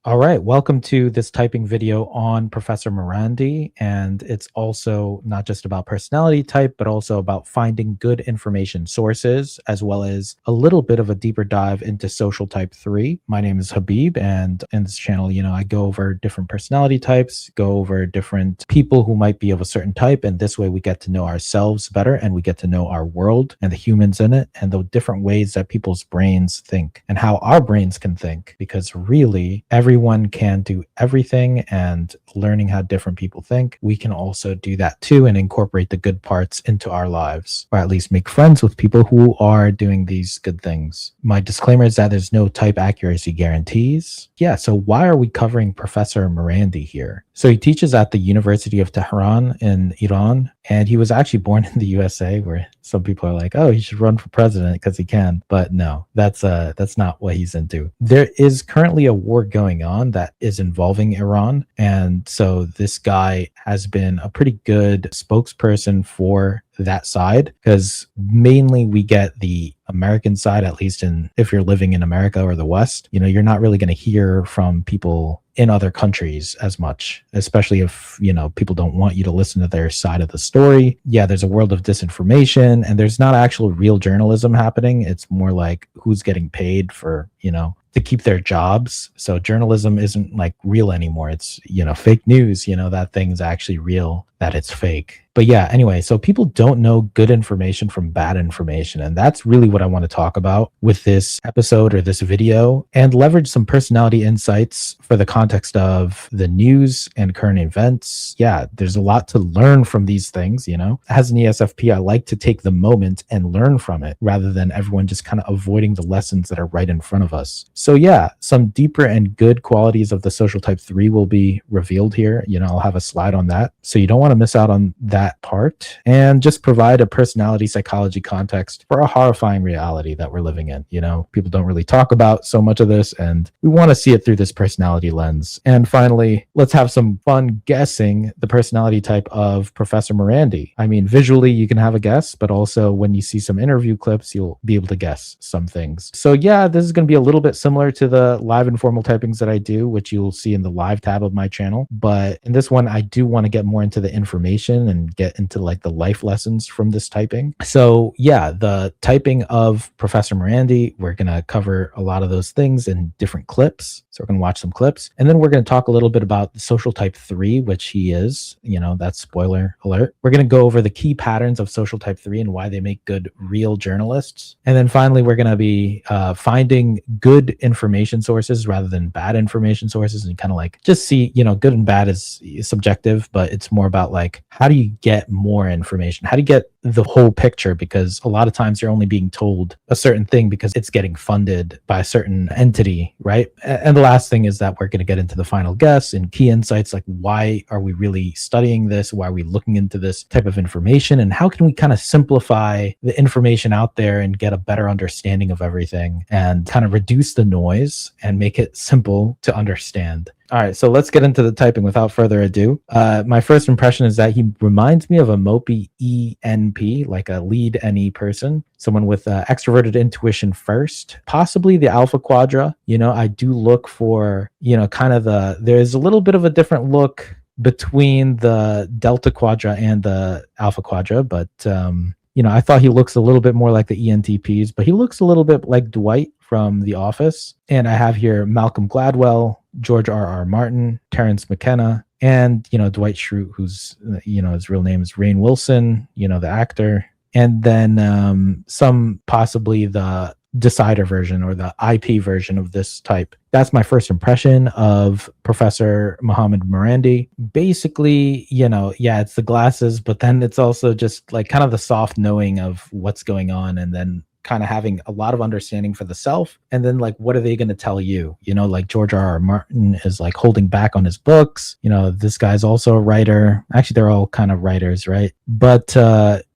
All right, welcome to this typing video on Professor Marandi. And it's also not just about personality type, but also about finding good information sources, as well as a little bit of a deeper dive into social type 3. My name is Habib, and in this channel, I go over different personality types, go over different people who might be of a certain type. And this way we get to know ourselves better and we get to know our world and the humans in it and the different ways that people's brains think and how our brains can think. Because really, everyone can do everything, and learning how different people think, we can also do that too and incorporate the good parts into our lives, or at least make friends with people who are doing these good things. My disclaimer is that there's no type accuracy guarantees. Yeah, so why are we covering Professor Marandi here? So he teaches at the University of Tehran in Iran, and he was actually born in the USA, where some people are like, oh, he should run for president because he can. But no, that's not what he's into. There is currently a war going on that is involving Iran. And so this guy has been a pretty good spokesperson for that side, because mainly we get the American side, at least if you're living in America or the West, you're not really going to hear from people in other countries as much, especially if, people don't want you to listen to their side of the story. Yeah, there's a world of disinformation and there's not actual real journalism happening. It's more like who's getting paid for, to keep their jobs. So journalism isn't like real anymore. It's, fake news, that thing's actually real, that it's fake. But yeah, anyway, so people don't know good information from bad information. And that's really what I want to talk about with this episode or this video, and leverage some personality insights for the context of the news and current events. Yeah, there's a lot to learn from these things, As an ESFP, I like to take the moment and learn from it rather than everyone just kind of avoiding the lessons that are right in front of us. So yeah, some deeper and good qualities of the social type 3 will be revealed here. I'll have a slide on that. So you don't want to miss out on that part, and just provide a personality psychology context for a horrifying reality that we're living in. People don't really talk about so much of this, and we want to see it through this personality lens. And finally, let's have some fun guessing the personality type of Professor Marandi. I mean, visually you can have a guess, but also when you see some interview clips, you'll be able to guess some things. So yeah, this is going to be a little bit similar to the live informal typings that I do, which you'll see in the live tab of my channel. But in this one, I do want to get more into the information and get into like the life lessons from this typing. So yeah, the typing of Professor Marandi, we're going to cover a lot of those things in different clips. So we're going to watch some clips, and then we're going to talk a little bit about the social type 3, which he is, that's spoiler alert. We're going to go over the key patterns of social type 3 and why they make good real journalists. And then finally, we're going to be finding good information sources rather than bad information sources, and kind of like just see, good and bad is subjective, but it's more about like, how do you get more information? How do you get the whole picture? Because a lot of times you're only being told a certain thing because it's getting funded by a certain entity, right? And the last thing is that we're going to get into the final guess and key insights, like why are we really studying this? Why are we looking into this type of information? And how can we kind of simplify the information out there and get a better understanding of everything and kind of reduce the noise and make it simple to understand? All right, so let's get into the typing without further ado. My first impression is that he reminds me of a mopey ENP, like a lead NE person, someone with extroverted intuition first, possibly the alpha quadra. I do look for, kind of there's a little bit of a different look between the delta quadra and the alpha quadra, but I thought he looks a little bit more like the ENTPs, but he looks a little bit like Dwight from The Office. And I have here Malcolm Gladwell, George R.R. Martin, Terrence McKenna, and, Dwight Schrute, who's, his real name is Rainn Wilson, the actor. And then some possibly the decider version or the IP version of this type. That's my first impression of Professor Mohammad Marandi. Basically, it's the glasses, but then it's also just like kind of the soft knowing of what's going on, and then kind of having a lot of understanding for the self. And then like, what are they going to tell you? Like George R.R. Martin is like holding back on his books. This guy's also a writer. Actually, they're all kind of writers, right? But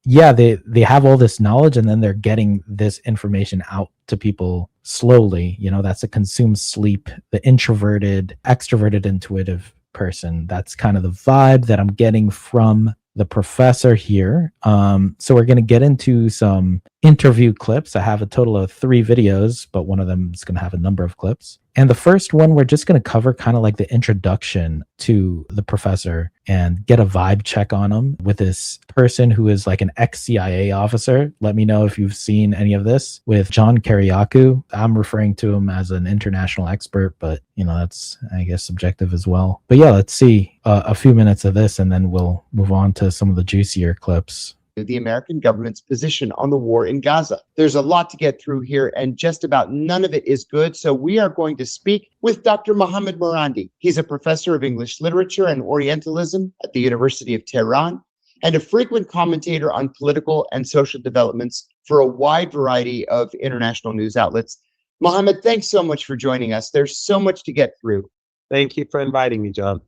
yeah, they have all this knowledge, and then they're getting this information out to people slowly. That's a consume sleep, the introverted, extroverted, intuitive person. That's kind of the vibe that I'm getting from the professor here. So we're going to get into some interview clips. I have a total of 3 videos, but one of them is going to have a number of clips. And the first one, we're just going to cover kind of like the introduction to the professor and get a vibe check on him with this person who is like an ex-CIA officer. Let me know if you've seen any of this with John Kiriakou. I'm referring to him as an international expert, but that's, I guess, subjective as well. But yeah, let's see a few minutes of this and then we'll move on to some of the juicier clips. The American government's position on the war in Gaza. There's a lot to get through here, and just about none of it is good. So we are going to speak with Dr. Mohammad Marandi. He's a professor of English literature and Orientalism at the University of Tehran and a frequent commentator on political and social developments for a wide variety of international news outlets. Mohammad, thanks so much for joining us. There's so much to get through. Thank you for inviting me, John.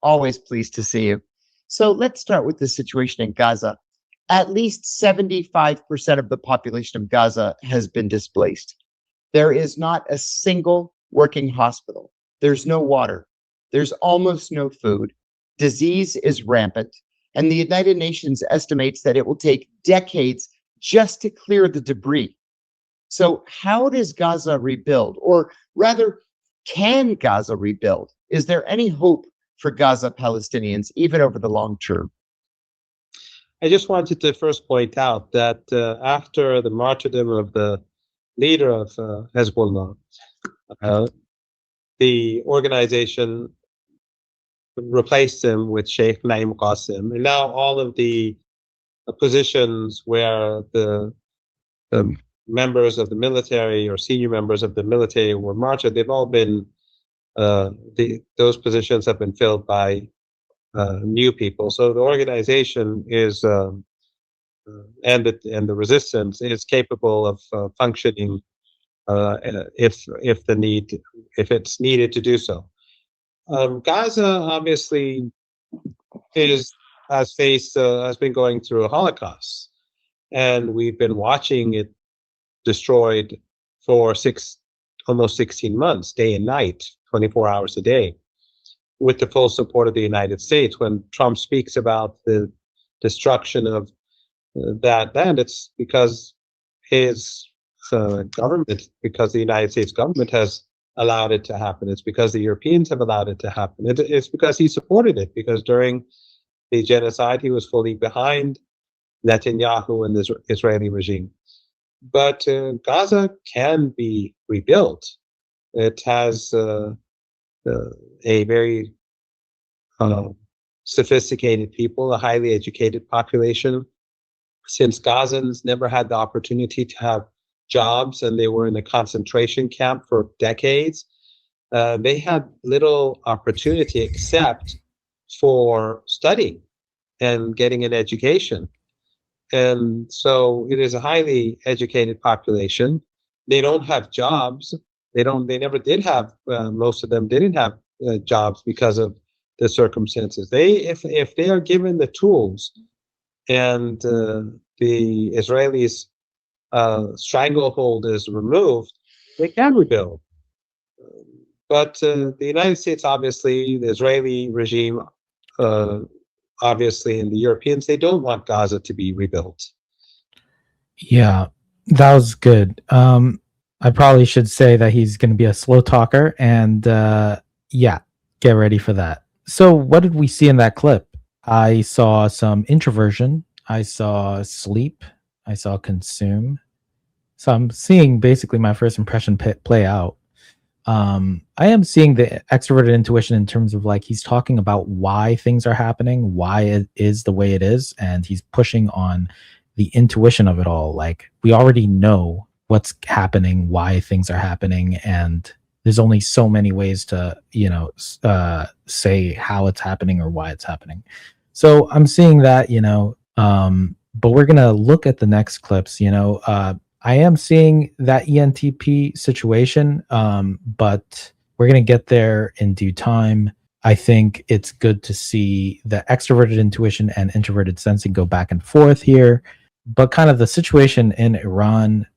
Always pleased to see you. So let's start with the situation in Gaza. At least 75% of the population of Gaza has been displaced. There is not a single working hospital. There's no water. There's almost no food. Disease is rampant. And the United Nations estimates that it will take decades just to clear the debris. So how does Gaza rebuild? Or rather, can Gaza rebuild? Is there any hope for Gaza Palestinians, even over the long term? I just wanted to first point out that after the martyrdom of the leader of Hezbollah, the organization replaced him with Sheikh Naim Qasim. And now all of the positions where the members of the military or senior members of the military were martyred, they've all been, those positions have been filled by new people. So the organization is, and the resistance is capable of functioning if it's needed to do so. Gaza obviously has been going through a Holocaust, and we've been watching it destroyed for almost 16 months, day and night, 24 hours a day, with the full support of the United States. When Trump speaks about the destruction of that land, it's because his government, because the United States government has allowed it to happen. It's because the Europeans have allowed it to happen. It's because he supported it, because during the genocide, he was fully behind Netanyahu and the Israeli regime. But Gaza can be rebuilt. It has a very sophisticated people, a highly educated population. Since Gazans never had the opportunity to have jobs and they were in a concentration camp for decades, they had little opportunity except for studying and getting an education. And so it is a highly educated population. They don't have jobs. They never did have, most of them didn't have jobs because of the circumstances. If they are given the tools and the Israelis' stranglehold is removed, they can rebuild. But the United States, obviously, the Israeli regime, obviously, and the Europeans, they don't want Gaza to be rebuilt. Yeah, that was good. I probably should say that he's going to be a slow talker, and yeah, get ready for that. So what did we see in that clip? I saw some introversion. I saw sleep. I saw consume. So I'm seeing basically my first impression play out. I am seeing the extroverted intuition in terms of like he's talking about why things are happening, why it is the way it is, and he's pushing on the intuition of it all. Like we already know what's happening, why things are happening, and there's only so many ways to, say how it's happening or why it's happening. So I'm seeing that, but we're going to look at the next clips, I am seeing that ENTP situation, but we're going to get there in due time. I think it's good to see the extroverted intuition and introverted sensing go back and forth here, but kind of the situation in Iran,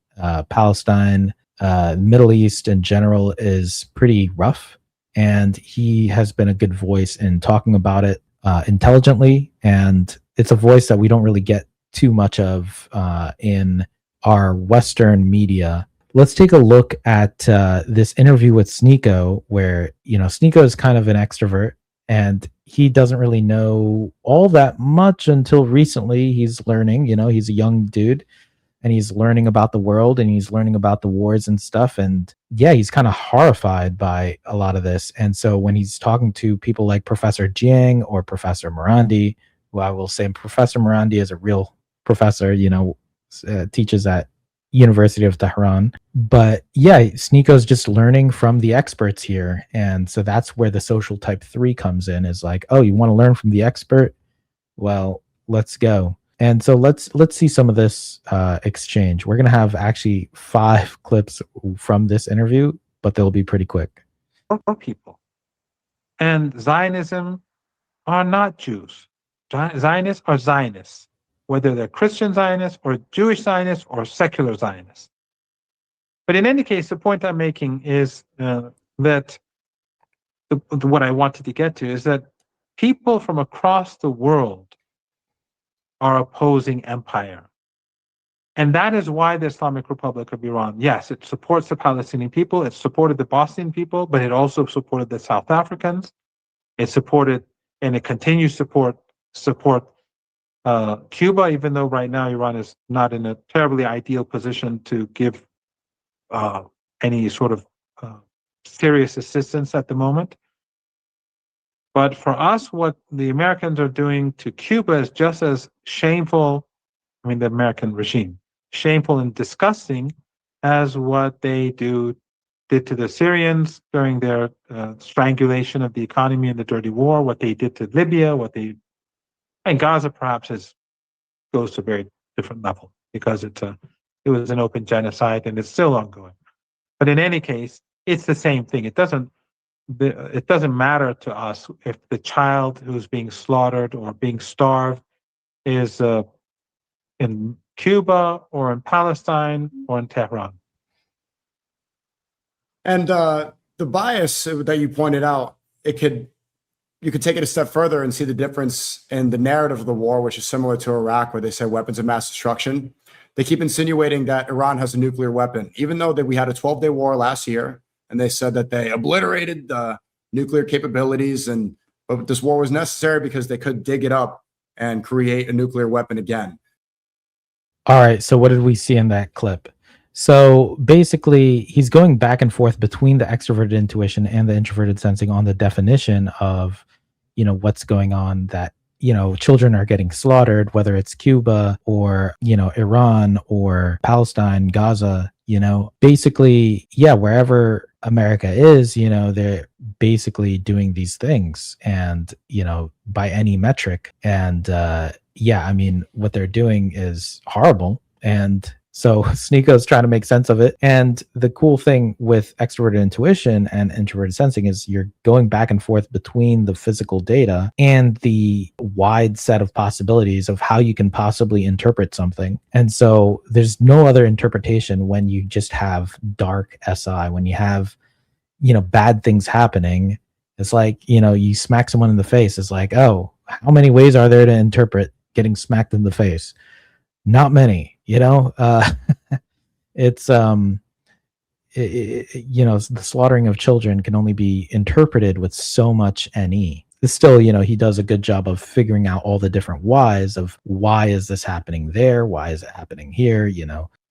Palestine, Middle East in general is pretty rough, and he has been a good voice in talking about it intelligently, and it's a voice that we don't really get too much of in our Western media. Let's take a look at this interview with Sneako, where Sneako is kind of an extrovert, and he doesn't really know all that much until recently. He's learning. He's a young dude, and he's learning about the world, and he's learning about the wars and stuff. And yeah, he's kind of horrified by a lot of this. And so when he's talking to people like Professor Jiang or Professor Marandi, who I will say Professor Marandi is a real professor, teaches at University of Tehran. But yeah, Sneako's just learning from the experts here. And so that's where the social type 3 comes in, is like, oh, you want to learn from the expert? Well, let's go. And so let's see some of this exchange. We're going to have actually 5 clips from this interview, but they'll be pretty quick. People. And Zionism are not Jews. Zionists are Zionists, whether they're Christian Zionists or Jewish Zionists or secular Zionists. But in any case, the point I'm making is that what I wanted to get to is that people from across the world are opposing empire. And that is why the Islamic Republic of Iran, yes, it supports the Palestinian people, it supported the Bosnian people, but it also supported the South Africans. It supported, and it continues to support Cuba, even though right now Iran is not in a terribly ideal position to give any sort of serious assistance at the moment. But for us, what the Americans are doing to Cuba is just as shameful, the American regime, shameful and disgusting as what they did to the Syrians during their strangulation of the economy in the dirty war, what they did to Libya, and Gaza perhaps goes to a very different level because it was an open genocide and it's still ongoing. But in any case, it's the same thing. It doesn't matter to us if the child who's being slaughtered or being starved is in Cuba or in Palestine or in Tehran. And the bias that you pointed out, you could take it a step further and see the difference in the narrative of the war, which is similar to Iraq, where they say weapons of mass destruction. They keep insinuating that Iran has a nuclear weapon, even though we had a 12-day war last year. And they said that they obliterated the nuclear capabilities, but this war was necessary because they could dig it up and create a nuclear weapon again. All right, so what did we see in that clip? So basically, he's going back and forth between the extroverted intuition and the introverted sensing on the definition of, what's going on, that children are getting slaughtered, whether it's Cuba or, Iran or Palestine, Gaza, basically, yeah, wherever America is, they're basically doing these things, and, by any metric. And yeah, what they're doing is horrible. And so Sneako's trying to make sense of it. And the cool thing with extroverted intuition and introverted sensing is you're going back and forth between the physical data and the wide set of possibilities of how you can possibly interpret something. And so there's no other interpretation when you just have dark SI, when you have, bad things happening. It's like, you smack someone in the face. It's like, oh, how many ways are there to interpret getting smacked in the face? Not many. It's the slaughtering of children can only be interpreted with so much NE. Still, he does a good job of figuring out all the different whys of why is this happening there, why is it happening here,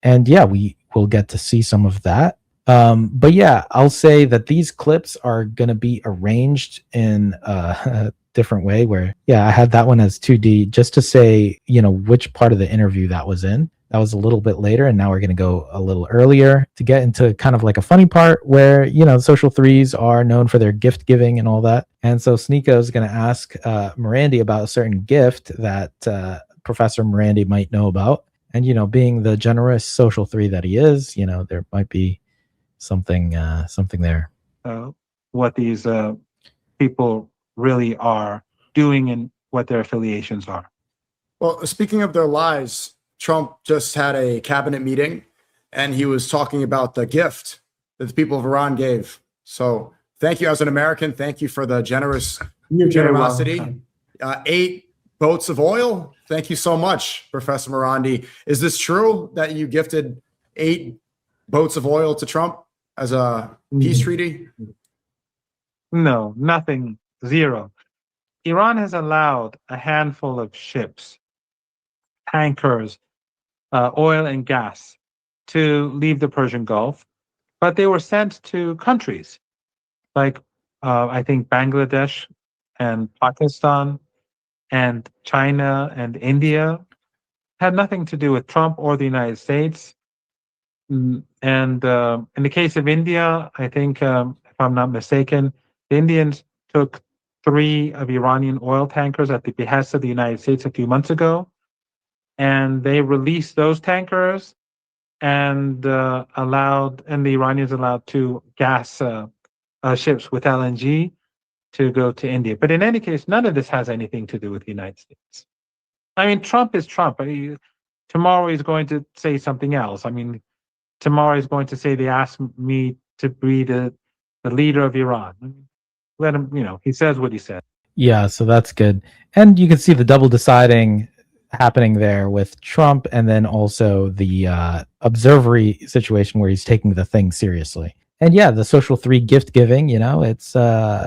and yeah, we will get to see some of that. But yeah, I'll say that these clips are going to be arranged in a different way, where yeah, I had that one as 2D just to say, which part of the interview that was in. That was a little bit later, and now we're going to go a little earlier to get into kind of like a funny part where, social threes are known for their gift giving and all that. And so Sneako is going to ask Marandi about a certain gift that Professor Marandi might know about. And, being the generous social three that he is, there might be something there. What these people really are doing and what their affiliations are. Well, speaking of their lies, Trump just had a cabinet meeting, and he was talking about the gift that the people of Iran gave. So thank you as an American. Thank you for the generosity. 8 boats of oil. Thank you so much, Professor Marandi. Is this true that you gifted 8 boats of oil to Trump as a peace treaty? No, nothing, zero. Iran has allowed a handful of ships, tankers, oil and gas to leave the Persian Gulf, but they were sent to countries like I think Bangladesh and Pakistan and China and India. Had nothing to do with Trump or the United States. And in the case of India, I think, if I'm not mistaken, the Indians took 3 of Iranian oil tankers at the behest of the United States a few months ago, and they released those tankers and the Iranians allowed 2 gas ships with LNG to go to India. But in any case, none of this has anything to do with the United States. I mean, Trump is Trump. Tomorrow he's going to say something else. I mean, tomorrow he's going to say they asked me to be the leader of Iran. Let him, he says what he said. Yeah, so that's good. And you can see the double deciding happening there with Trump, and then also the observery situation where he's taking the thing seriously. And yeah, the social 3 gift giving, it's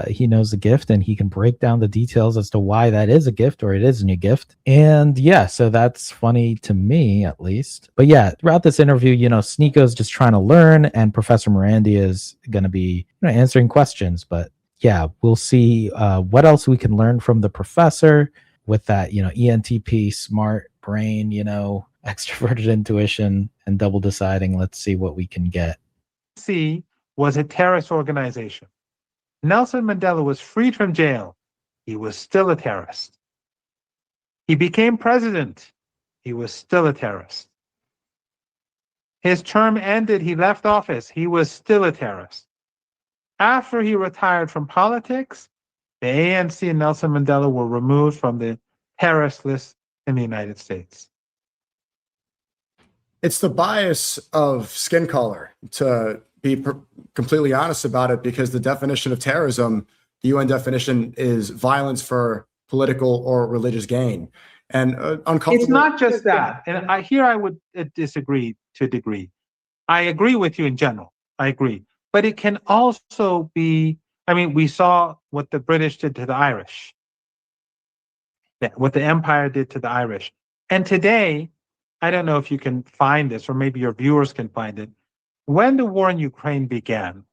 he knows the gift and he can break down the details as to why that is a gift or it isn't a gift. And yeah, so that's funny to me at least. But yeah, throughout this interview, Sneako's just trying to learn and Professor Marandi is going to be answering questions. But yeah, we'll see what else we can learn from the professor with that, ENTP, smart brain, extroverted intuition and double deciding. Let's see what we can get. Was a terrorist organization. Nelson Mandela was freed from jail. He was still a terrorist. He became president. He was still a terrorist. His term ended. He left office. He was still a terrorist. After he retired from politics, the ANC and Nelson Mandela were removed from the terrorist list in the United States. It's the bias of skin color, to be completely honest about it, because the definition of terrorism, the UN definition, is violence for political or religious gain. And uncomfortable. It's not just that. And I would disagree to a degree. I agree with you in general. I agree. But it can also be, we saw what the British did to the Irish, what the empire did to the Irish. And today, I don't know if you can find this, or maybe your viewers can find it. When the war in Ukraine began,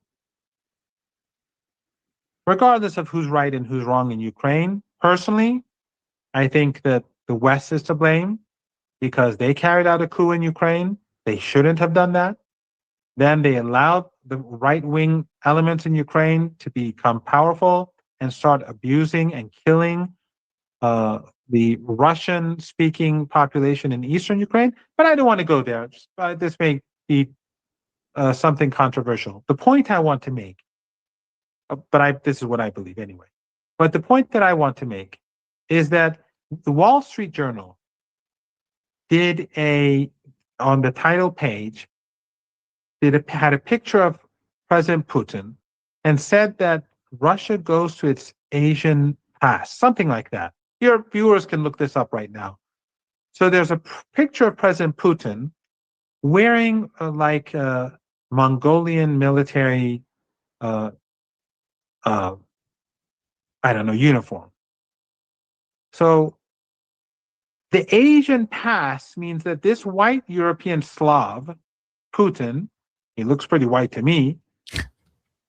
regardless of who's right and who's wrong in Ukraine, personally, I think that the West is to blame because they carried out a coup in Ukraine. They shouldn't have done that. Then they allowed the right-wing elements in Ukraine to become powerful and start abusing and killing the Russian-speaking population in eastern Ukraine. But I don't want to go there. This may be something controversial. The point I want to make, this is what I believe anyway. But the point that I want to make is that the Wall Street Journal on the title page, had a picture of President Putin and said that Russia goes to its Asian past, something like that. Your viewers can look this up right now. So there's a picture of President Putin wearing Mongolian military, uniform. So the Asian past means that this white European Slav, Putin, he looks pretty white to me,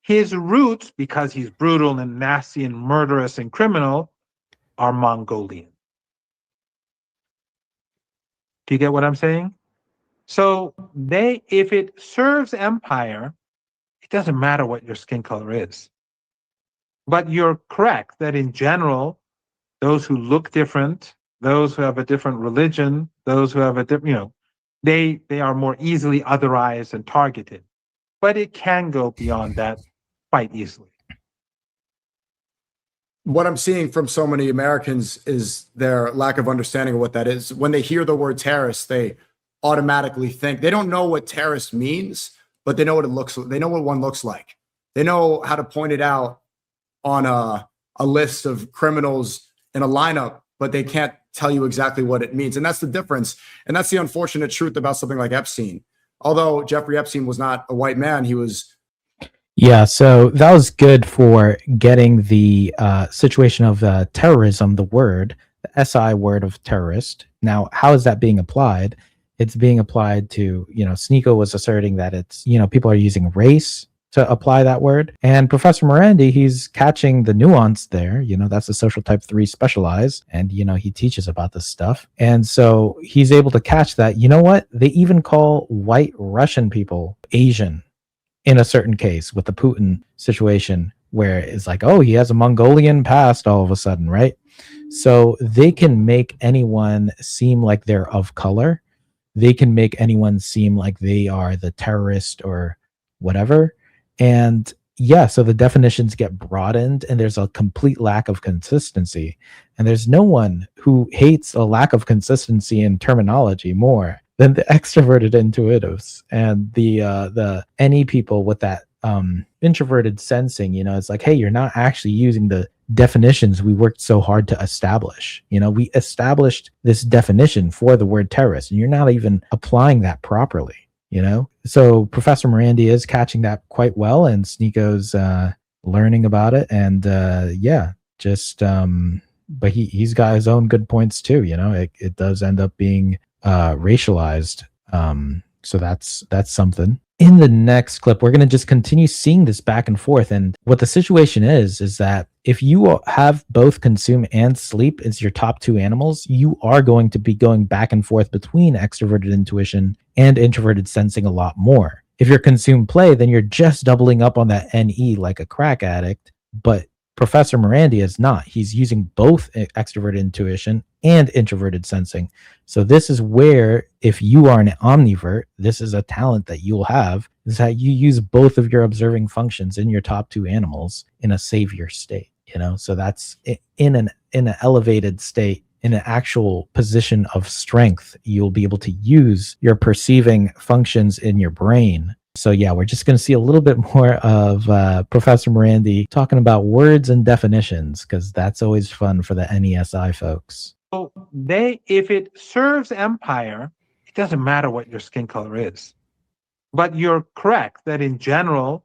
his roots, because he's brutal and nasty and murderous and criminal, are Mongolian. Do you get what I'm saying? So if it serves empire, it doesn't matter what your skin color is. But you're correct that in general, those who look different, those who have a different religion, those who have a different, they are more easily otherized and targeted. But it can go beyond that quite easily. What I'm seeing from so many Americans is their lack of understanding of what that is. When they hear the word terrorist, they automatically think, they don't know what terrorist means, but they know what it looks like. They know what one looks like. They know how to point it out on a list of criminals in a lineup but they can't tell you exactly what it means. And that's the difference. And that's the unfortunate truth about something like Epstein. Although Jeffrey Epstein was not a white man, he was. Yeah, so that was good for getting the situation of terrorism, the word, the SI word of terrorist. Now, how is that being applied? It's being applied to, Sneako was asserting that it's, people are using race to apply that word. And Professor Marandi, he's catching the nuance there. That's the social type 3 specialize. And, he teaches about this stuff. And so he's able to catch that. You know what? They even call white Russian people Asian in a certain case with the Putin situation, where it's like, oh, he has a Mongolian past all of a sudden, right? So they can make anyone seem like they're of color. They can make anyone seem like they are the terrorist or whatever. And yeah, so the definitions get broadened and there's a complete lack of consistency. And there's no one who hates a lack of consistency in terminology more than the extroverted intuitives and the NE people with that introverted sensing. It's like, hey, you're not actually using the definitions we worked so hard to establish. We established this definition for the word terrorist, and you're not even applying that properly. So Professor Marandi is catching that quite well, and Sneako's learning about it, and but he's got his own good points too. It does end up being racialized, so that's something. In the next clip, we're going to just continue seeing this back and forth. And what the situation is that if you have both consume and sleep as your top two animals, you are going to be going back and forth between extroverted intuition and introverted sensing a lot more. If you're consume play, then you're just doubling up on that NE like a crack addict. But Professor Marandi is not. He's using both extroverted intuition and introverted sensing. So this is where, if you are an omnivert, this is a talent that you'll have, is that you use both of your observing functions in your top two animals in a savior state. So that's in an elevated state, in an actual position of strength. You'll be able to use your perceiving functions in your brain. So yeah, we're just going to see a little bit more of Professor Marandi talking about words and definitions, because that's always fun for the NESI folks. So if it serves empire, it doesn't matter what your skin color is. But you're correct that in general,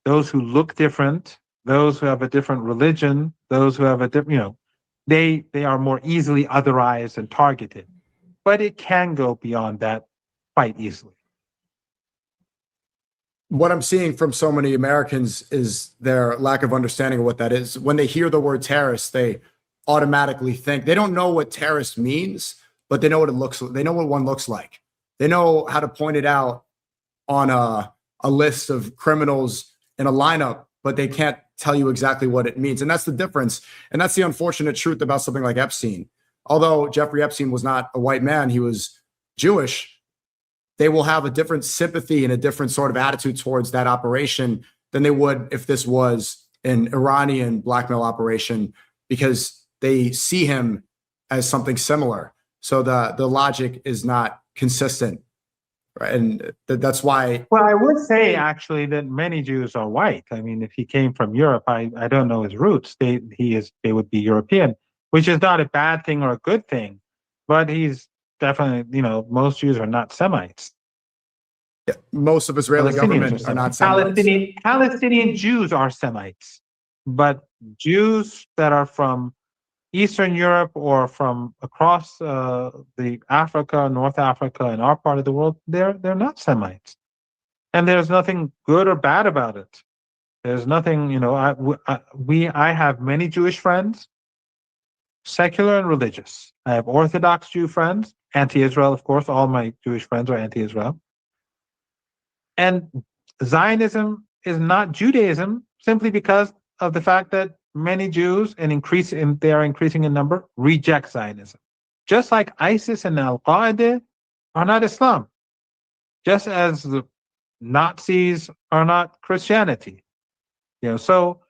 those who look different, those who have a different religion, those who have a different, they are more easily otherized and targeted. But it can go beyond that quite easily. What I'm seeing from so many Americans is their lack of understanding of what that is. When they hear the word terrorist, they automatically think they don't know what terrorist means, but they know what it looks like. They know what one looks like. They know how to point it out on a list of criminals in a lineup, but they can't tell you exactly what it means. And that's the difference. And that's the unfortunate truth about something like Epstein. Although Jeffrey Epstein was not a white man, he was Jewish. They will have a different sympathy and a different sort of attitude towards that operation than they would if this was an Iranian blackmail operation, because they see him as something similar. So the logic is not consistent. Right? And that's why. Well, I would say actually that many Jews are white. I mean, if he came from Europe, I don't know his roots. They would be European, which is not a bad thing or a good thing, but he's definitely, most Jews are not Semites. Yeah, most of Israeli government are not Semites. Palestinian Jews are Semites, but Jews that are from Eastern Europe or from across the Africa, North Africa, and our part of the world, they're not Semites, and there's nothing good or bad about it. There's nothing, I have many Jewish friends, secular and religious. I have Orthodox Jew friends, anti-Israel, of course. All my Jewish friends are anti-Israel. And Zionism is not Judaism simply because of the fact that many Jews, they are increasing in number, reject Zionism. Just like ISIS and Al-Qaeda are not Islam. Just as the Nazis are not Christianity. So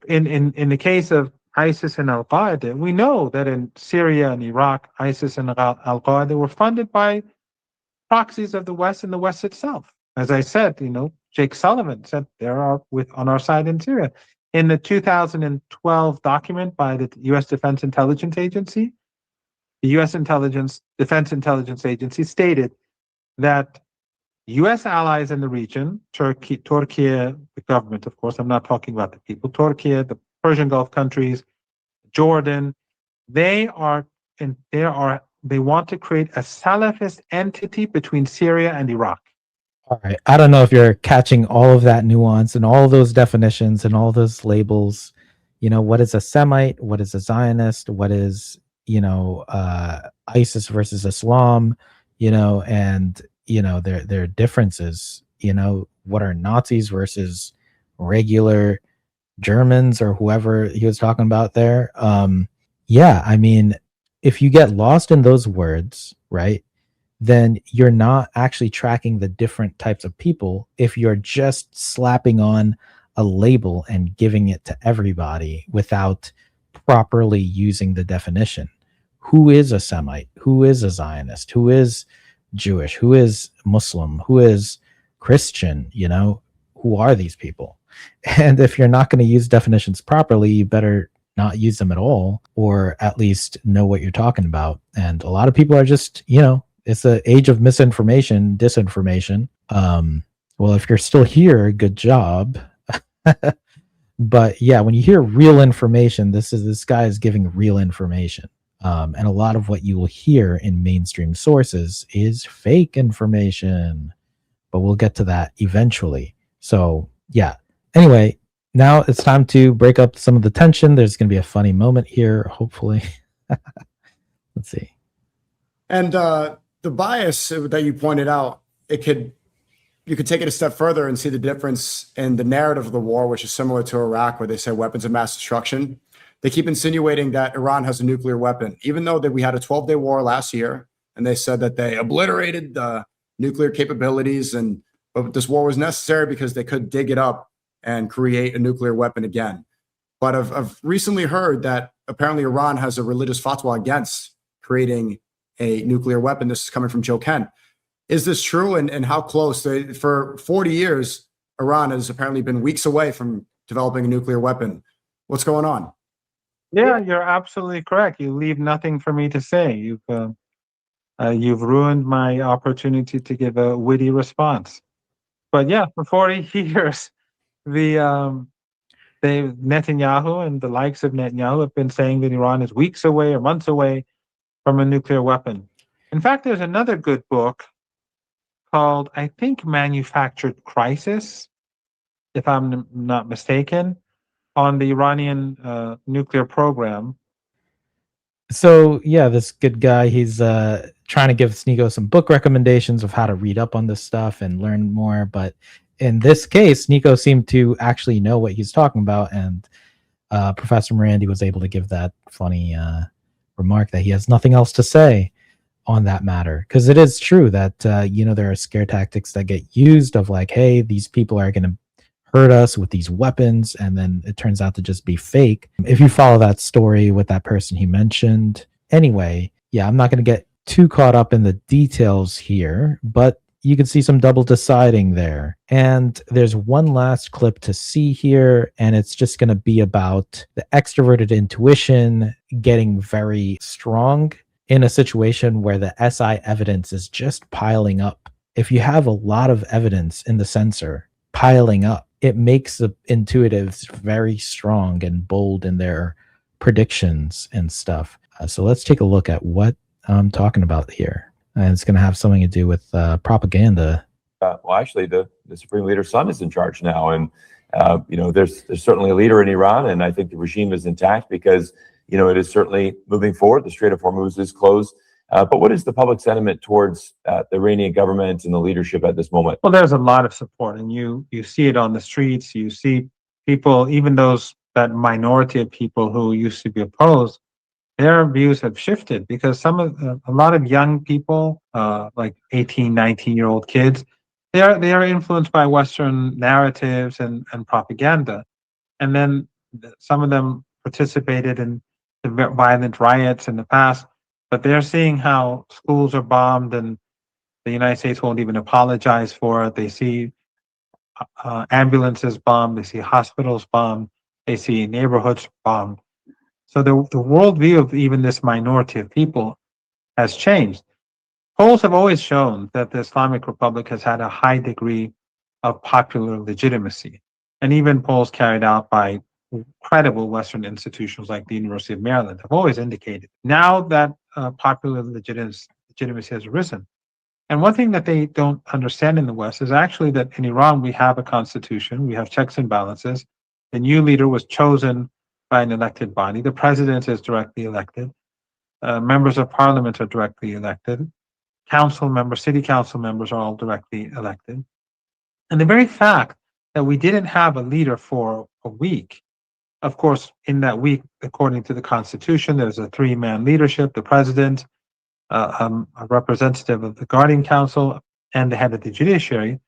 in the case of ISIS and Al-Qaeda, we know that in Syria and Iraq, ISIS and Al-Qaeda were funded by proxies of the West and the West itself. As I said, Jake Sullivan said there are on our side in Syria. In the 2012 document by the U.S. Defense Intelligence Agency, the U.S. Defense Intelligence Agency stated that U.S. allies in the region, Turkey, the government, of course, I'm not talking about the people, Turkey, the Persian Gulf countries, Jordan, they want to create a Salafist entity between Syria and Iraq. All right. I don't know if you're catching all of that nuance and all those definitions and all those labels. What is a Semite? What is a Zionist? What is, ISIS versus Islam? And their differences. What are Nazis versus regular Germans or whoever he was talking about there? Yeah, I mean, if you get lost in those words, right, then you're not actually tracking the different types of people if you're just slapping on a label and giving it to everybody without properly using the definition. Who is a Semite? Who is a Zionist? Who is Jewish? Who is Muslim? Who is Christian? Who are these people? And if you're not going to use definitions properly, you better not use them at all, or at least know what you're talking about. And a lot of people are just, it's the age of misinformation, disinformation. Well, if you're still here, good job. But yeah, when you hear real information, this guy is giving real information. And a lot of what you will hear in mainstream sources is fake information. But we'll get to that eventually. So yeah. Anyway, now it's time to break up some of the tension. There's going to be a funny moment here, hopefully. Let's see. And the bias that you pointed out, you could take it a step further and see the difference in the narrative of the war, which is similar to Iraq, where they say weapons of mass destruction. They keep insinuating that Iran has a nuclear weapon, even though that we had a 12-day war last year, and they said that they obliterated the nuclear capabilities, but this war was necessary because they could dig it up and create a nuclear weapon again. But I've recently heard that apparently Iran has a religious fatwa against creating a nuclear weapon. This is coming from Joe Kent. Is this true? And how close? For 40 years, Iran has apparently been weeks away from developing a nuclear weapon. What's going on? Yeah, you're absolutely correct. You leave nothing for me to say. You've ruined my opportunity to give a witty response. But yeah, for 40 years, Netanyahu and the likes of Netanyahu have been saying that Iran is weeks away or months away from a nuclear weapon. In fact, there's another good book called, I think, Manufactured Crisis, if I'm not mistaken, on the Iranian nuclear program. So yeah, this good guy, he's trying to give Sneako some book recommendations of how to read up on this stuff and learn more. But in this case, Sneako seemed to actually know what he's talking about, and Professor Marandi was able to give that funny remark that he has nothing else to say on that matter, because it is true that there are scare tactics that get used of like, hey, these people are going to hurt us with these weapons, and then it turns out to just be fake. If you follow that story with that person he mentioned. Anyway, yeah, I'm not going to get too caught up in the details here, but you can see some double deciding there. And there's one last clip to see here, and it's just going to be about the extroverted intuition getting very strong in a situation where the SI evidence is just piling up. If you have a lot of evidence in the sensor piling up, it makes the intuitives very strong and bold in their predictions and stuff. So let's take a look at what I'm talking about here. And it's going to have something to do with propaganda. Well, actually, the Supreme Leader's son is in charge now. And, there's certainly a leader in Iran. And I think the regime is intact because, it is certainly moving forward. The Strait of Hormuz is closed. But what is the public sentiment towards the Iranian government and the leadership at this moment? Well, there's a lot of support, and you see it on the streets. You see people, even that minority of people who used to be opposed, their views have shifted because a lot of young people, like 18, 19-year-old kids, they are influenced by Western narratives and propaganda. And then some of them participated in the violent riots in the past, but they're seeing how schools are bombed and the United States won't even apologize for it. They see ambulances bombed. They see hospitals bombed. They see neighborhoods bombed. So the worldview of even this minority of people has changed. Polls have always shown that the Islamic Republic has had a high degree of popular legitimacy. And even polls carried out by credible Western institutions like the University of Maryland have always indicated. Now that popular legitimacy has risen. And one thing that they don't understand in the West is actually that in Iran, we have a constitution, we have checks and balances. The new leader was chosen by an elected body. The president is directly elected. Members of parliament are directly elected. Council members, city council members are all directly elected. And the very fact that we didn't have a leader for a week, of course, in that week, according to the Constitution, there's a three-man leadership, the president, a representative of the Guardian Council, and the head of the judiciary.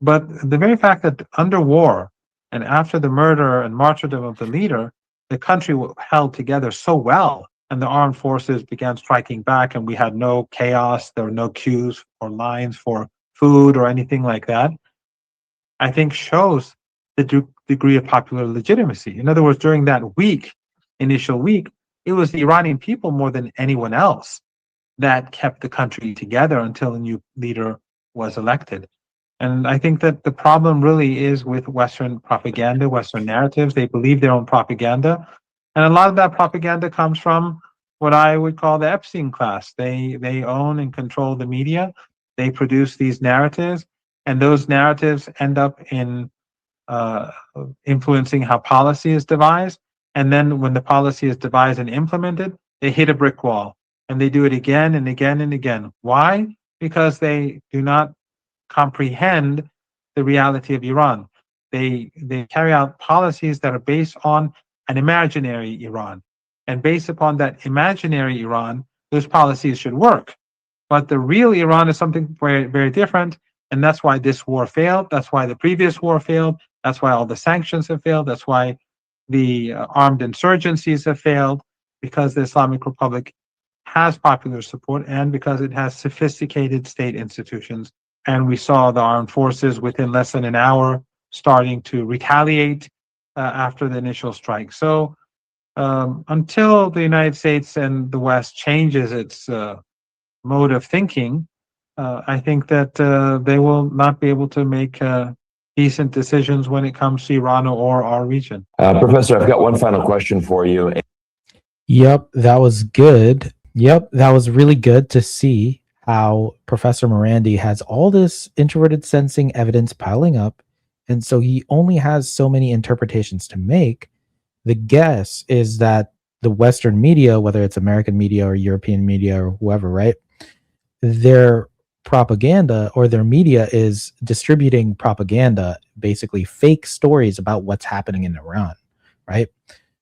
But the very fact that under war and after the murder and martyrdom of the leader, the country held together so well, and the armed forces began striking back, and we had no chaos, there were no queues or lines for food or anything like that, I think shows the degree of popular legitimacy. In other words, during that initial week, it was the Iranian people more than anyone else that kept the country together until a new leader was elected. And I think that the problem really is with Western propaganda, Western narratives. They believe their own propaganda. And a lot of that propaganda comes from what I would call the Epstein class. They own and control the media. They produce these narratives, and those narratives end up in influencing how policy is devised. And then when the policy is devised and implemented, they hit a brick wall. And they do it again and again and again. Why? Because they do not comprehend the reality of Iran. They carry out policies that are based on an imaginary Iran. And based upon that imaginary Iran, those policies should work. But the real Iran is something very, very different. And that's why this war failed. That's why the previous war failed. That's why all the sanctions have failed. That's why the armed insurgencies have failed, because the Islamic Republic has popular support and because it has sophisticated state institutions. And we saw the armed forces within less than an hour starting to retaliate after the initial strike. So until the United States and the West changes its mode of thinking, I think that they will not be able to make decent decisions when it comes to Iran or our region. Professor, I've got one final question for you. Yep, that was good. Yep, that was really good to see how Professor Marandi has all this introverted sensing evidence piling up. And so he only has so many interpretations to make. The guess is that the Western media, whether it's American media or European media or whoever, right? Their propaganda or their media is distributing propaganda, basically fake stories about what's happening in Iran, right?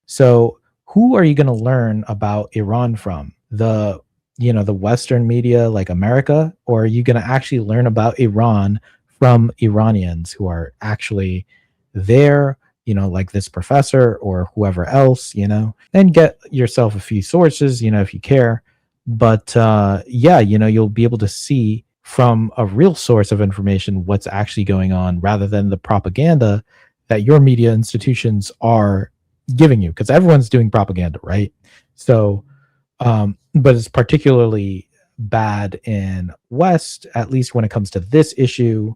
So who are you going to learn about Iran from? The Western media like America, or are you going to actually learn about Iran from Iranians who are actually there, like this professor or whoever else, and get yourself a few sources, if you care. But you'll be able to see from a real source of information what's actually going on rather than the propaganda that your media institutions are giving you, because everyone's doing propaganda, right? So but it's particularly bad in West, at least when it comes to this issue,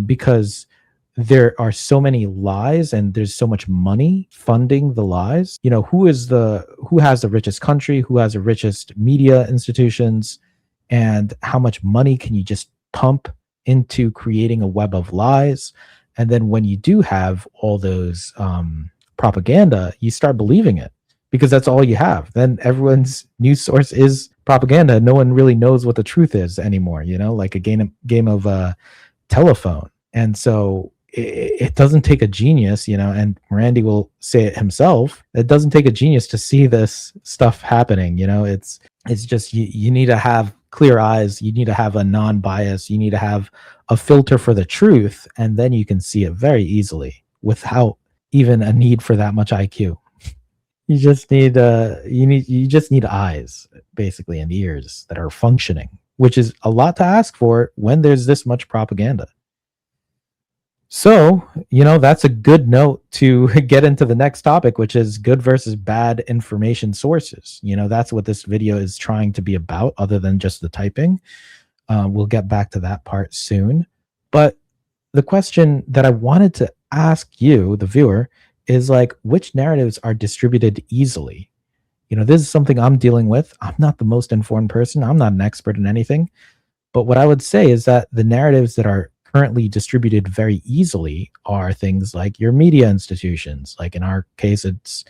because there are so many lies and there's so much money funding the lies. Who has the richest country, who has the richest media institutions, and how much money can you just pump into creating a web of lies? And then when you do have all those propaganda, you start believing it because that's all you have. Then everyone's news source is propaganda. No one really knows what the truth is anymore, like a game of telephone. And so it doesn't take a genius, and Marandi will say it himself. It doesn't take a genius to see this stuff happening. It's just you need to have clear eyes. You need to have a non-bias. You need to have a filter for the truth, and then you can see it very easily without even a need for that much IQ. You just need you just need eyes, basically, and ears that are functioning, which is a lot to ask for when there's this much propaganda. So, that's a good note to get into the next topic, which is good versus bad information sources. That's what this video is trying to be about, other than just the typing. We'll get back to that part soon. But the question that I wanted to ask you, the viewer, is like, which narratives are distributed easily? This is something I'm dealing with. I'm not the most informed person. I'm not an expert in anything. But what I would say is that the narratives that are currently distributed very easily are things like your media institutions. Like in our case, it's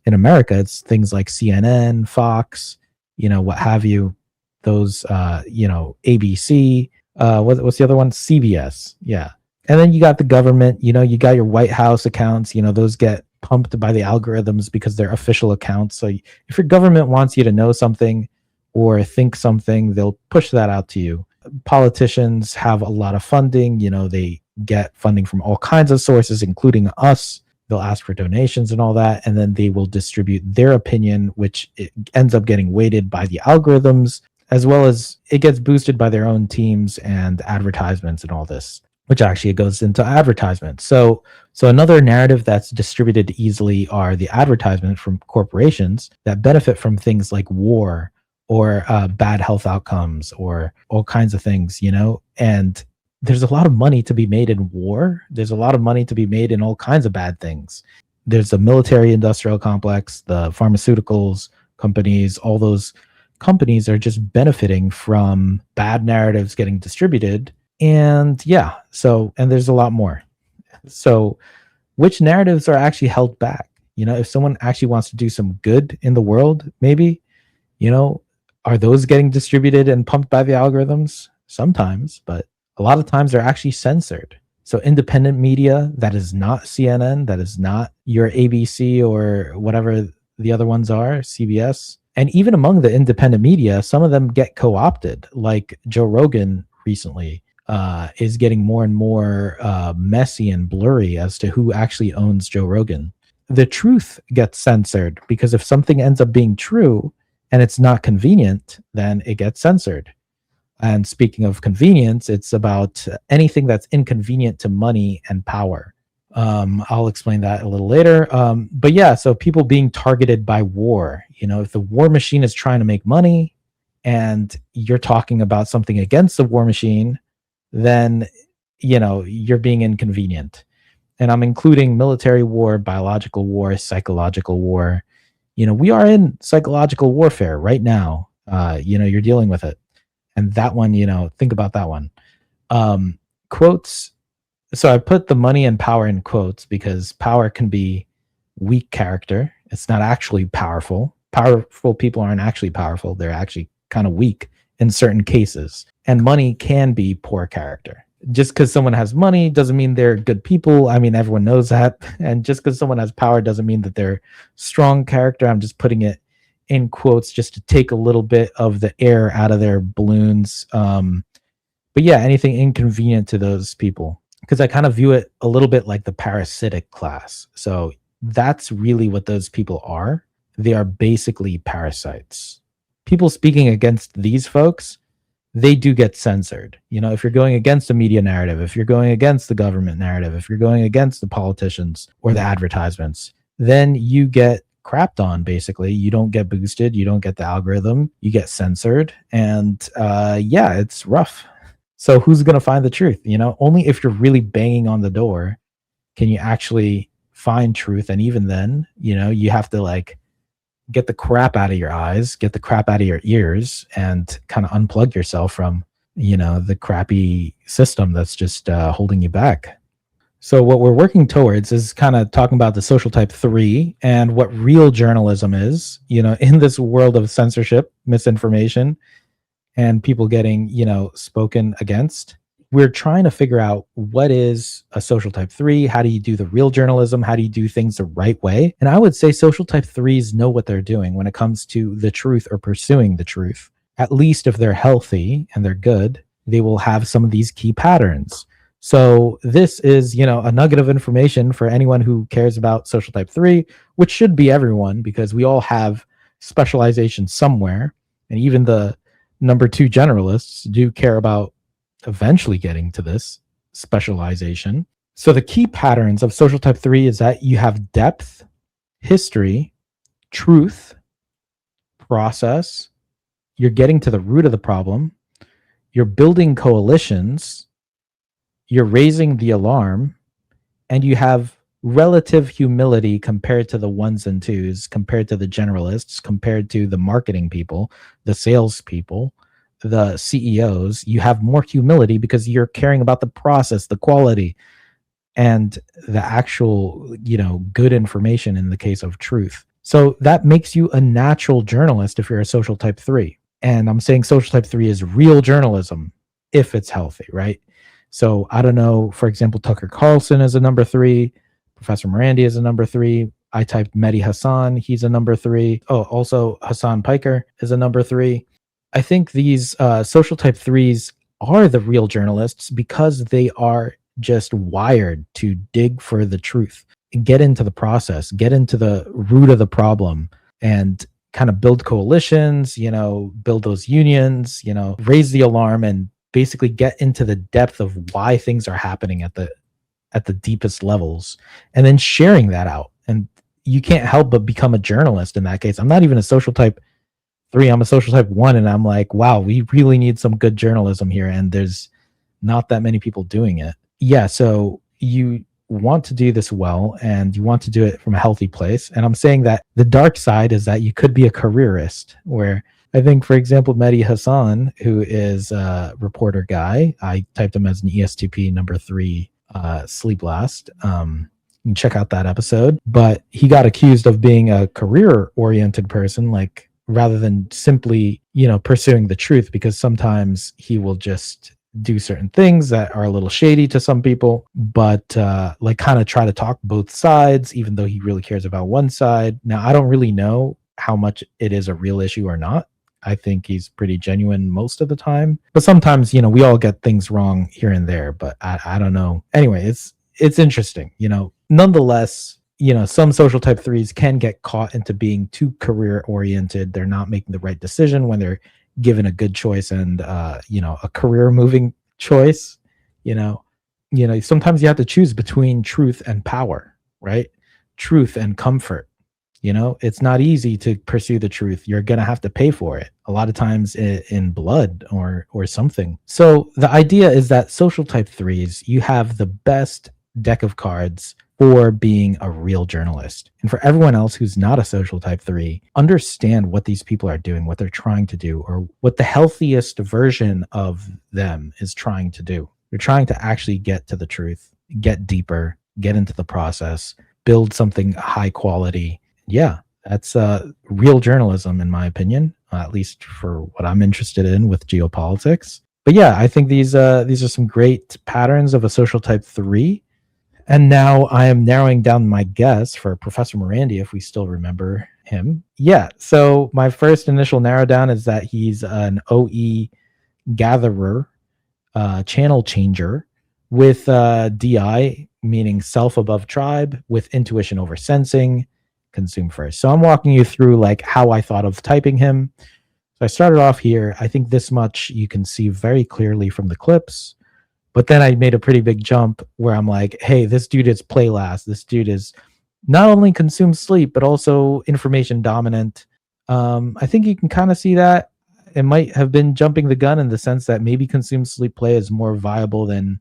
in America, it's things like CNN, Fox, what have you, those, ABC, what's the other one? CBS. Yeah. And then you got the government, you got your White House accounts, those get pumped by the algorithms because they're official accounts. So if your government wants you to know something or think something, they'll push that out to you. Politicians have a lot of funding, they get funding from all kinds of sources, including us. They'll ask for donations and all that, and then they will distribute their opinion, which it ends up getting weighted by the algorithms, as well as it gets boosted by their own teams and advertisements and all this, which actually goes into advertisements. So another narrative that's distributed easily are the advertisements from corporations that benefit from things like war or bad health outcomes or all kinds of things, and there's a lot of money to be made in war. There's a lot of money to be made in all kinds of bad things. There's the military industrial complex, the pharmaceuticals companies, all those companies are just benefiting from bad narratives getting distributed. And and there's a lot more. So which narratives are actually held back? If someone actually wants to do some good in the world, maybe, are those getting distributed and pumped by the algorithms? Sometimes, but a lot of times they're actually censored. So independent media that is not CNN, that is not your ABC or whatever the other ones are, CBS. And even among the independent media, some of them get co-opted, like Joe Rogan recently is getting more and more messy and blurry as to who actually owns Joe Rogan. The truth gets censored because if something ends up being true and it's not convenient, then it gets censored. And speaking of convenience, it's about anything that's inconvenient to money and power. I'll explain that a little later. But yeah, so people being targeted by war, if the war machine is trying to make money and you're talking about something against the war machine, then, you're being inconvenient. And I'm including military war, biological war, psychological war. We are in psychological warfare right now. You're dealing with it. And that one, think about that one. Quotes. So I put the money and power in quotes because power can be weak character. It's not actually powerful. Powerful people aren't actually powerful. They're actually kind of weak in certain cases. And money can be poor character. Just because someone has money doesn't mean they're good people. I mean, everyone knows that. And just because someone has power doesn't mean that they're strong character. I'm just putting it in quotes just to take a little bit of the air out of their balloons. But yeah, anything inconvenient to those people. Because I kind of view it a little bit like the parasitic class. So that's really what those people are. They are basically parasites. People speaking against these folks, they do get censored. If you're going against a media narrative, if you're going against the government narrative, if you're going against the politicians or the advertisements, then you get crapped on, basically. You don't get boosted. You don't get the algorithm. You get censored. And it's rough. So who's going to find the truth? Only if you're really banging on the door can you actually find truth. And even then, you have to get the crap out of your eyes, get the crap out of your ears, and kind of unplug yourself from, the crappy system that's just holding you back. So what we're working towards is kind of talking about the social type 3 and what real journalism is, in this world of censorship, misinformation, and people getting, spoken against. We're trying to figure out what is a social type 3. How do you do the real journalism? How do you do things the right way? And I would say social type 3s know what they're doing when it comes to the truth or pursuing the truth. At least if they're healthy and they're good, they will have some of these key patterns. So this is, a nugget of information for anyone who cares about social type 3, which should be everyone because we all have specialization somewhere. And even the number 2 generalists do care about eventually getting to this specialization. So the key patterns of social type 3 is that you have depth, history, truth, process, you're getting to the root of the problem, you're building coalitions, you're raising the alarm, and you have relative humility compared to the ones and twos, compared to the generalists, compared to the marketing people, the sales people, the CEOs. You have more humility because you're caring about the process, the quality, and the actual, good information in the case of truth. So that makes you a natural journalist if you're a social type 3. And I'm saying social type 3 is real journalism if it's healthy, right? So I don't know, for example, Tucker Carlson is a number 3. Professor Marandi is a number 3. I typed Mehdi Hassan. He's a number 3. Oh, also Hassan Piker is a number 3. I think these social type 3s are the real journalists because they are just wired to dig for the truth, get into the process, get into the root of the problem, and kind of build coalitions, build those unions, raise the alarm, and basically get into the depth of why things are happening at the deepest levels, and then sharing that out. And you can't help but become a journalist in that case. I'm not even a social type 3, I'm a social type 1, and I'm like, wow, we really need some good journalism here, and there's not that many people doing it. Yeah, so you want to do this well, and you want to do it from a healthy place. And I'm saying that the dark side is that you could be a careerist, where I think, for example, Mehdi Hassan, who is a reporter guy, I typed him as an ESTP number 3 sleep last. You can check out that episode. But he got accused of being a career-oriented person, like rather than simply, pursuing the truth, because sometimes he will just do certain things that are a little shady to some people, but kind of try to talk both sides, even though he really cares about one side. Now, I don't really know how much it is a real issue or not. I think he's pretty genuine most of the time, but sometimes, we all get things wrong here and there, but I don't know. Anyway, it's interesting, nonetheless, some social type 3s can get caught into being too career oriented. They're not making the right decision when they're given a good choice and a career moving choice. Sometimes you have to choose between truth and power, right? Truth and comfort. It's not easy to pursue the truth. You're gonna have to pay for it a lot of times in blood or something. So the idea is that social type 3s, you have the best deck of cards for being a real journalist. And for everyone else who's not a social type 3, understand what these people are doing, what they're trying to do, or what the healthiest version of them is trying to do. They're trying to actually get to the truth, get deeper, get into the process, build something high quality. Yeah, that's real journalism, in my opinion, at least for what I'm interested in with geopolitics. But yeah, I think these are some great patterns of a social type 3. And now I am narrowing down my guess for Professor Marandi, if we still remember him. Yeah, so my first initial narrow down is that he's an OE gatherer, channel changer, with DI, meaning self above tribe, with intuition over sensing, consume first. So I'm walking you through how I thought of typing him. So I started off here. I think this much you can see very clearly from the clips. But then I made a pretty big jump where I'm like, hey, this dude is play last. This dude is not only consume sleep, but also information dominant. I think you can kind of see that. It might have been jumping the gun in the sense that maybe consume sleep play is more viable than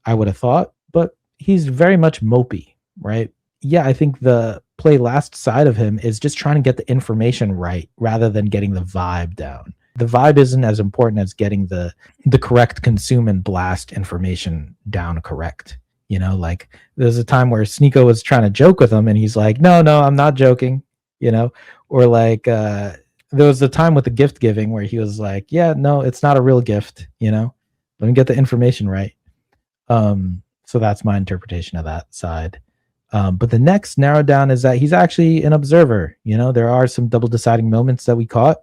I would have thought. But he's very much mopey, right? Yeah, I think the play last side of him is just trying to get the information right rather than getting the vibe down. The vibe isn't as important as getting the correct consume and blast information down correct. There's a time where Sneako was trying to joke with him and he's like, no, I'm not joking, or there was a time with the gift giving where he was like, yeah, no, it's not a real gift, let me get the information right. So that's my interpretation of that side. But the next narrow down is that he's actually an observer. There are some double deciding moments that we caught.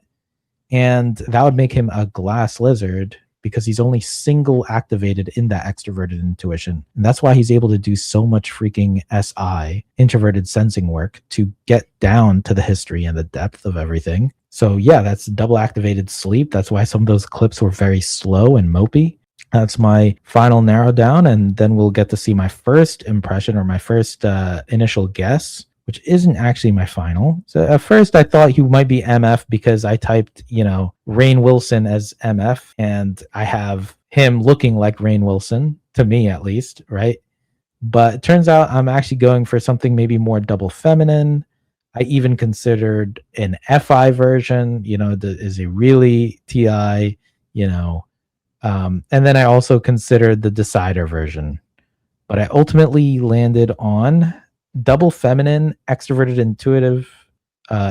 And that would make him a glass lizard because he's only single activated in that extroverted intuition. And that's why he's able to do so much freaking SI, introverted sensing work, to get down to the history and the depth of everything. So yeah, that's double activated sleep. That's why some of those clips were very slow and mopey. That's my final narrow down, and then we'll get to see my first impression or my first initial guess, which isn't actually my final. So at first I thought he might be MF because I typed, Rainn Wilson as MF, and I have him looking like Rainn Wilson, to me at least, right? But it turns out I'm actually going for something maybe more double feminine. I even considered an FI version, is a really TI, and then I also considered the decider version. But I ultimately landed on double feminine, extroverted intuitive,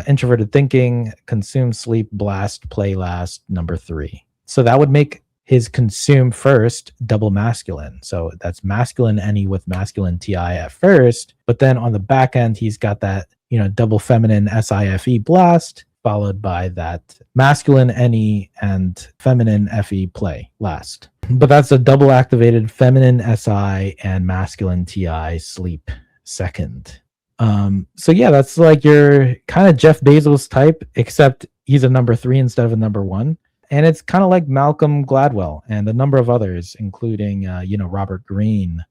introverted thinking, consume sleep, blast, play last, number 3. So that would make his consume first double masculine. So that's masculine any with masculine TI at first. But then on the back end, he's got that, double feminine SIFE blast, followed by that masculine any and feminine FE play last. But that's a double activated feminine SI and masculine TI sleep second. So yeah, that's like your kind of Jeff Bezos type, except he's a number 3 instead of a number 1. And it's kind of like Malcolm Gladwell and a number of others, including, Robert Greene.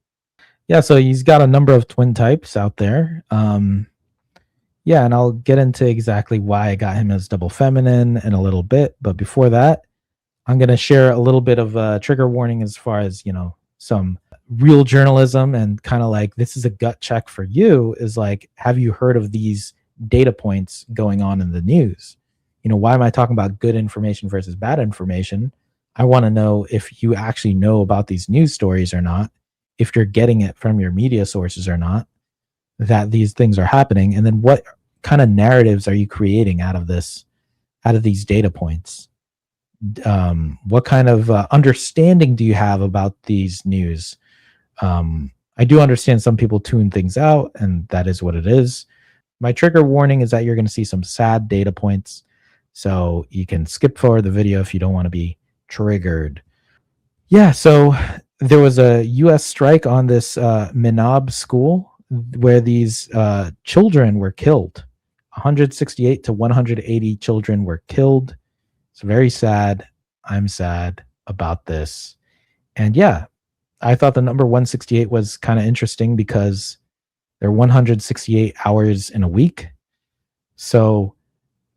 Yeah, so he's got a number of twin types out there. Yeah, and I'll get into exactly why I got him as double feminine in a little bit. But before that, I'm going to share a little bit of a trigger warning as far as, some real journalism, and kind of like, this is a gut check for you, is like, have you heard of these data points going on in the news? Why am I talking about good information versus bad information? I want to know if you actually know about these news stories or not, if you're getting it from your media sources or not, that these things are happening. And then what kind of narratives are you creating out of these data points? What kind of understanding do you have about these news? I do understand some people tune things out, and that is what it is. My trigger warning is that you're going to see some sad data points. So you can skip forward the video if you don't want to be triggered. Yeah, so there was a U.S. strike on this Minab school where these children were killed. 168 to 180 children were killed. It's very sad. I'm sad about this. And yeah, I thought the number 168 was kind of interesting because there are 168 hours in a week. So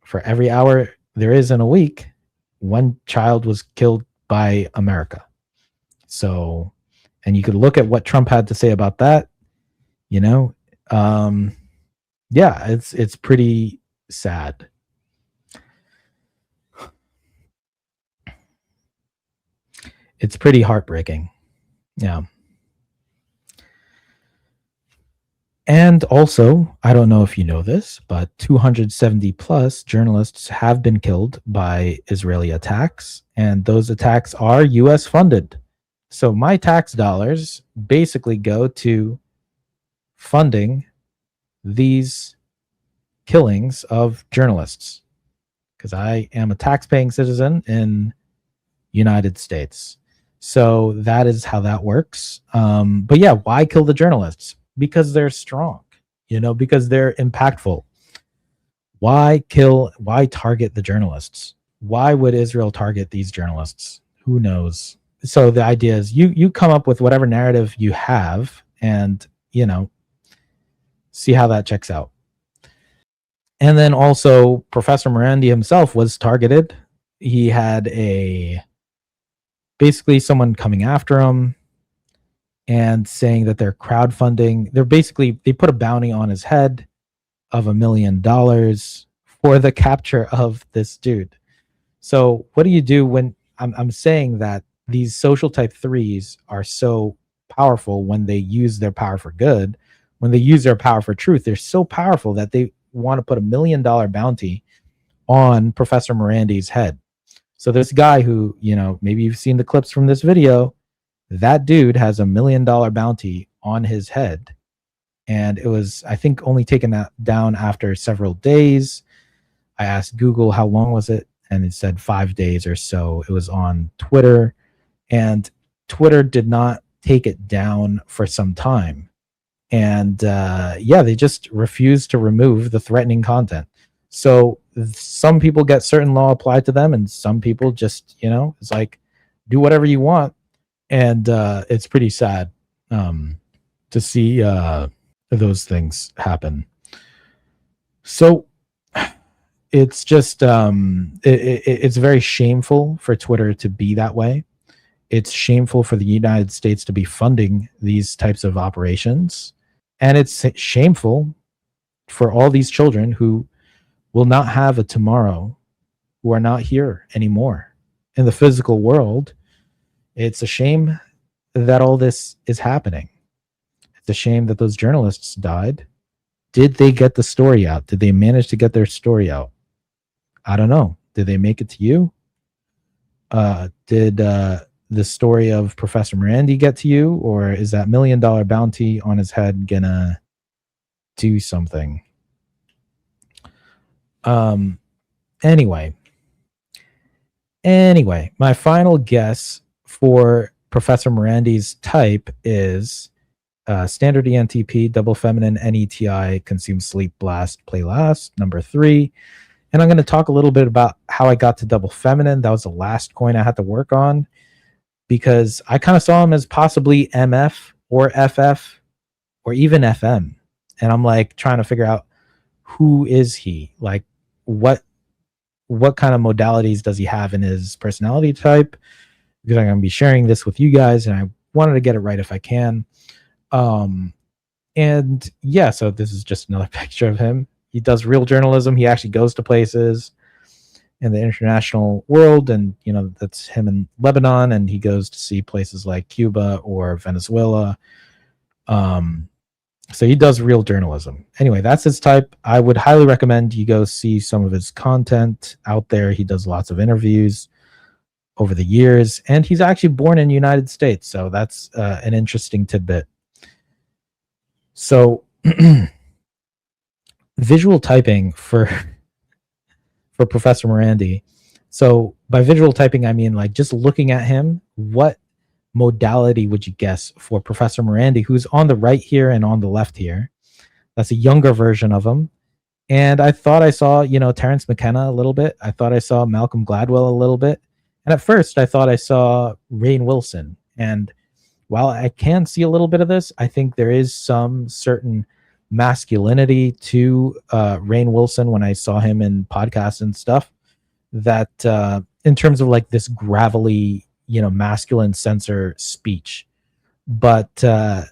for every hour there is in a week, one child was killed by America. So, and you could look at what Trump had to say about that, yeah, it's pretty sad. It's pretty heartbreaking. Yeah. And also, I don't know if you know this, but 270 plus journalists have been killed by Israeli attacks, and those attacks are US funded. So my tax dollars basically go to funding these killings of journalists, because I am a tax-paying citizen in United States. So that is how that works. But yeah, why kill the journalists? Because they're strong, because they're impactful. Why target the journalists? Why would Israel target these journalists? Who knows? So the idea is you come up with whatever narrative you have and, see how that checks out. And then also Professor Marandi himself was targeted. He had basically someone coming after him and saying that they're crowdfunding. They put a bounty on his head of $1 million for the capture of this dude. So what do you do when I'm saying that these social type 3s are so powerful when they use their power for good, when they use their power for truth, they're so powerful that they want to put $1 million bounty on Professor Marandi's head. So this guy who, maybe you've seen the clips from this video, that dude has $1 million bounty on his head. And it was, I think, only taken down after several days. I asked Google how long was it, and it said 5 days or so. It was on Twitter, and Twitter did not take it down for some time. And they just refused to remove the threatening content. So some people get certain law applied to them, and some people just, it's like, do whatever you want. And it's pretty sad to see those things happen. So it's just it's very shameful for Twitter to be that way. It's shameful for the United States to be funding these types of operations, and it's shameful for all these children who will not have a tomorrow, who are not here anymore in the physical world. It's a shame that all this is happening. It's a shame that those journalists died. Did they get the story out? Did they manage to get their story out? I don't know. Did they make it to you? Did the story of Professor Marandi get to you? Or is that $1 million bounty on his head gonna do something? Anyway, my final guess for Professor Marandi's type is standard ENTP, double feminine, NETI, consume, sleep, blast, play last, number 3. And I'm going to talk a little bit about how I got to double feminine. That was the last coin I had to work on, because I kind of saw him as possibly MF or FF or even FM. And I'm like trying to figure out, who is he? Like, what kind of modalities does he have in his personality type? Because I'm going to be sharing this with you guys, and I wanted to get it right if I can. And yeah, so this is just another picture of him. He does real journalism. He actually goes to places in the international world, and you know, that's him in Lebanon, and he goes to see places like Cuba or Venezuela. So he does real journalism. Anyway, that's his type. I would highly recommend you go see some of his content out there. He does lots of interviews over the years, and he's actually born in the United States, so that's an interesting tidbit. So visual typing for Professor Marandi. So by visual typing, I mean like just looking at him. What modality would you guess for Professor Marandi, who's on the right here and on the left here? That's a younger version of him. And I thought I saw, you know, Terrence McKenna a little bit. I thought I saw Malcolm Gladwell a little bit. And at first I thought I saw Rainn Wilson. And while I can see a little bit of this, I think there is some certain masculinity to Rainn Wilson when I saw him in podcasts and stuff, that in terms of like this gravelly, you know, masculine censor speech. But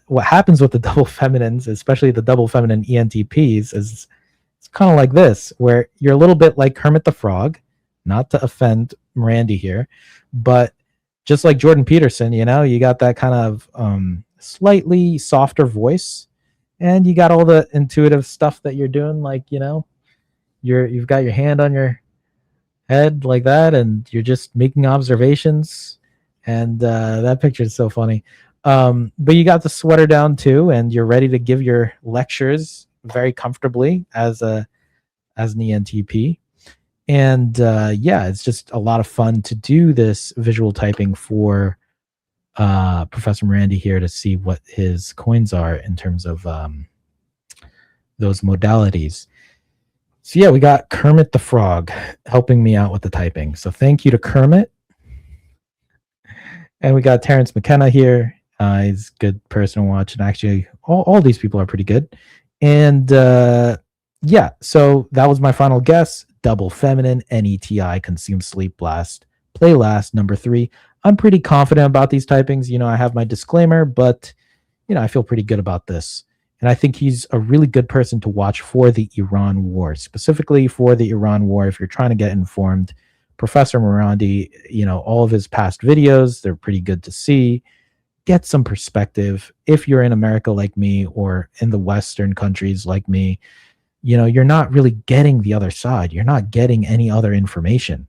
what happens with the double feminines, especially the double feminine ENTPs, is it's kind of like this, where you're a little bit like Kermit the Frog, not to offend Marandi here, but just like Jordan Peterson, you know, you got that kind of slightly softer voice, and you got all the intuitive stuff that you're doing, like, you know, you've got your hand on your head like that, and you're just making observations. And that picture is so funny. But you got the sweater down too, and you're ready to give your lectures very comfortably as an ENTP. And yeah, it's just a lot of fun to do this visual typing for Professor Marandi here, to see what his coins are in terms of those modalities. So yeah, we got Kermit the Frog helping me out with the typing. So thank you to Kermit. And we got Terrence McKenna here. He's a good person to watch. And actually, all these people are pretty good. And yeah, so that was my final guess. Double feminine, NETI, consume, sleep, blast, play last, number 3. I'm pretty confident about these typings. You know, I have my disclaimer, but, you know, I feel pretty good about this. And I think he's a really good person to watch for the Iran war, specifically for the Iran war. If you're trying to get informed, Professor Marandi, you know, all of his past videos, they're pretty good to see. Get some perspective. If you're in America like me, or in the Western countries like me, you know, you're not really getting the other side. You're not getting any other information.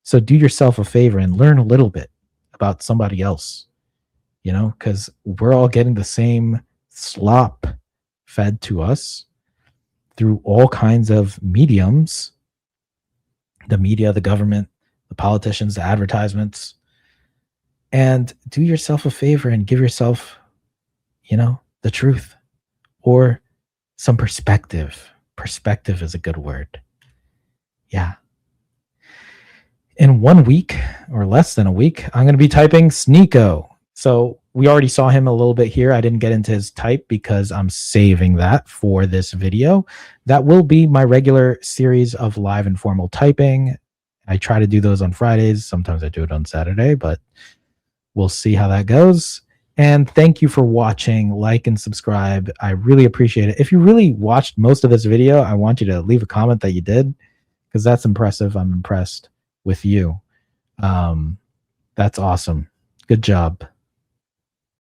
So do yourself a favor and learn a little bit about somebody else, you know, because we're all getting the same slop fed to us through all kinds of mediums. The media, the government, the politicians, the advertisements. And do yourself a favor and give yourself, you know, the truth, or some perspective. Perspective is a good word. Yeah. In 1 week, or less than a week, I'm going to be typing Sneako. So we already saw him a little bit here. I didn't get into his type because I'm saving that for this video. That will be my regular series of live informal typing. I try to do those on Fridays. Sometimes I do it on Saturday, but we'll see how that goes. And thank you for watching. Like and subscribe. I really appreciate it. If you really watched most of this video, I want you to leave a comment that you did, because that's impressive. I'm impressed with you. That's awesome. Good job.